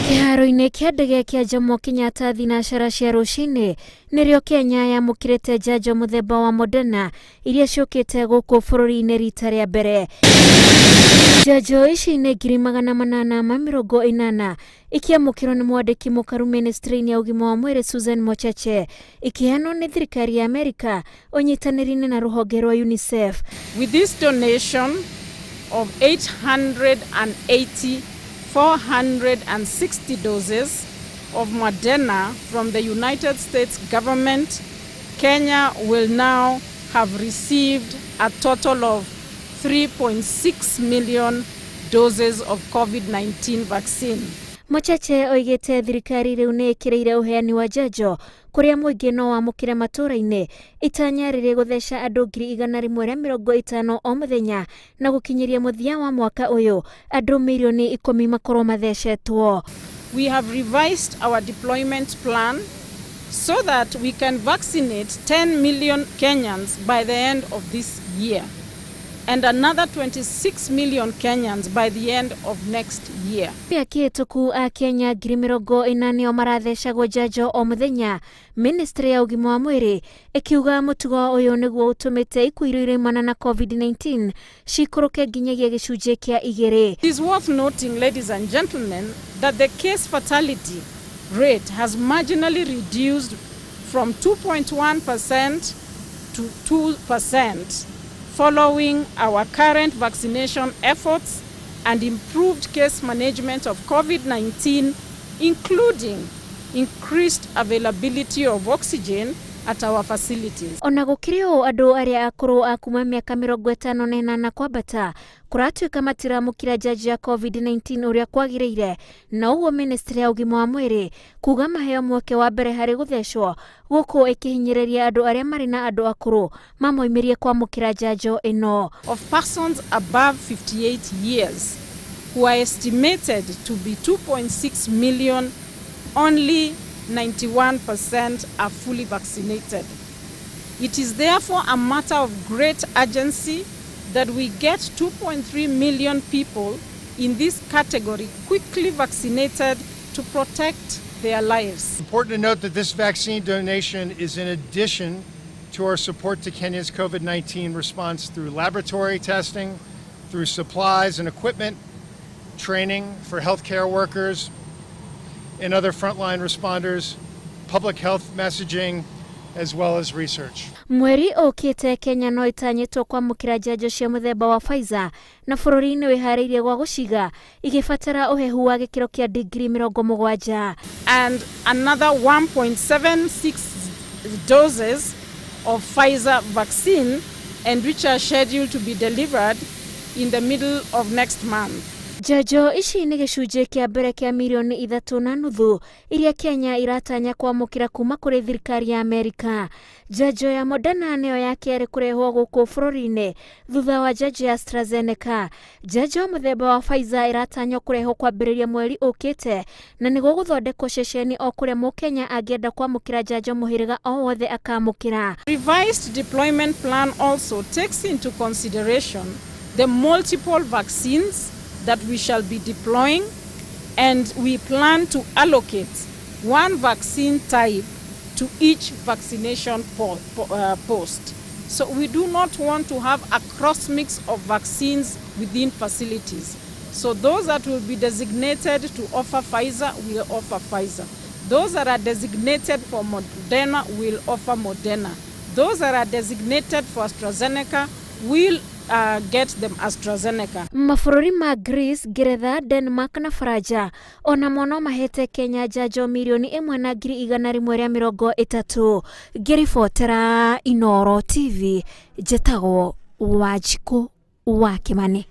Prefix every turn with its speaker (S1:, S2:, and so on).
S1: Kĩharo-inĩ kĩa ndege kĩa Jomo Kenyatta thinacara cia rũcinĩ nĩrĩo Kenya yamũkĩrĩte njanjo mũthemba wa Moderna iria ciũkĩte gũkũ bũrũri-inĩ rita rĩa mbere. Njanjo ici nĩ 880 ikiamũkĩrwo nĩ mwandĩki mũkaru ministry-inĩ ya ũgima wa mwĩrĩ Susan Mochache, ikiheanwo nĩ thirikari ya Amerika ũnyitanĩri-inĩ na rũhonge rwa UNICEF.
S2: With this donation of 460 doses of Moderna from the United States government, Kenya will now have received a total of 3.6 million doses of COVID-19 vaccine.
S1: Mochache oigĩte thirikari rĩu nĩ ĩkĩrĩire ũheani wa njanjo kũrĩa mũingĩ no wamũkĩre matũũra-inĩ, itanya rĩrĩ gũtheca andũ 150,000 o mũthenya na gũkinyĩria mũthia wa mwaka ũyũ andũ milioni 10 makorwo mathecetwo.
S2: We have revised our deployment plan so that we can vaccinate 10 million Kenyans by the end of this year and another 26 million Kenyans by the end of next year.
S1: Kĩhĩtũku a Kenya 40,000 marathecagwo njanjo o mũthenya, ministry ya ũgima wa mwĩrĩ ĩkiuga mũtugo ũyũ nĩguo ũtũmĩte ikuũ iria iraumana na COVID-19 cikũrũke nginyagia gĩcunjĩ kĩa 2.
S2: It is worth noting, ladies and gentlemen, that the case fatality rate has marginally reduced from 2.1% to 2%. Following our current vaccination efforts and improved case management of COVID-19, including increased availability of oxygen at our facilities.
S1: Ona gũkĩrĩ andũ arĩa akũrũ a kuma mĩaka 58 kwambata kũratuĩka matiramũkĩra njanjo ya COVID-19 ũrĩa kwagĩrĩire, na ũguo ministry ya ũgima wa mwĩrĩ kuga maheo mweke wa mbere harĩ gũthecwo gũkũ ĩkĩhinyĩrĩria andũ arĩa marĩ na andũ akũrũ mamoimĩrie kwamũkĩra njanjo ĩno.
S2: Of persons above 58 years who are estimated to be 2.6 million, only 91% are fully vaccinated. It is therefore a matter of great urgency that we get 2.3 million people in this category quickly vaccinated to protect their lives.
S3: Important to note that this vaccine donation is in addition to our support to Kenya's COVID-19 response through laboratory testing, through supplies and equipment, training for healthcare workers and other frontline responders, public health messaging, as well as research.
S1: Mweri ũkĩte Kenya no ĩtanyĩtwo kwamũkĩra njanjo cia mũthemba wa Pfizer na bũrũri-inĩ wĩharĩirie gwa gũciga igĩbatara ũhehu wa gĩkĩro kĩa degree 70.
S2: And another 1.76 doses of Pfizer vaccine, and which are scheduled to be delivered in the middle of next month.
S1: Njanjo ici nĩ gĩcunjĩ kĩa mbere kĩa milioni 3.5 iria Kenya iratanya kwamũkĩra kuma kũrĩ thirikari ya Amerika. Njanjo ya Moderna nĩyo ya kerĩ kũrehwo gũkũ bũrũri-inĩ thutha wa njanjo ya AstraZeneca. Njanjo mũthemba wa Pfizer iratanywo kũrehwo kwambĩrĩria mweri ũkĩte na nĩguo gũthondekwo ceceni o kũrĩa mũkenya angĩenda kwamũkĩra njanjo mũhĩrĩga o wothe akamũkĩra.
S2: Revised deployment plan also takes into consideration the multiple vaccines that we shall be deploying, and we plan to allocate one vaccine type to each vaccination post. So we do not want to have a cross mix of vaccines within facilities. So those that will be designated to offer Pfizer will offer Pfizer. Those that are designated for Moderna will offer Moderna. Those that are designated for AstraZeneca will get them AstraZeneca.
S1: Mabũrũri ma Greece, Ngeretha, Denmark na Faraja ona mono mahete Kenya njanjo milioni 1,130. Ngĩribotera Inooro TV, njĩtagwo Wanjikũ wa Kimani.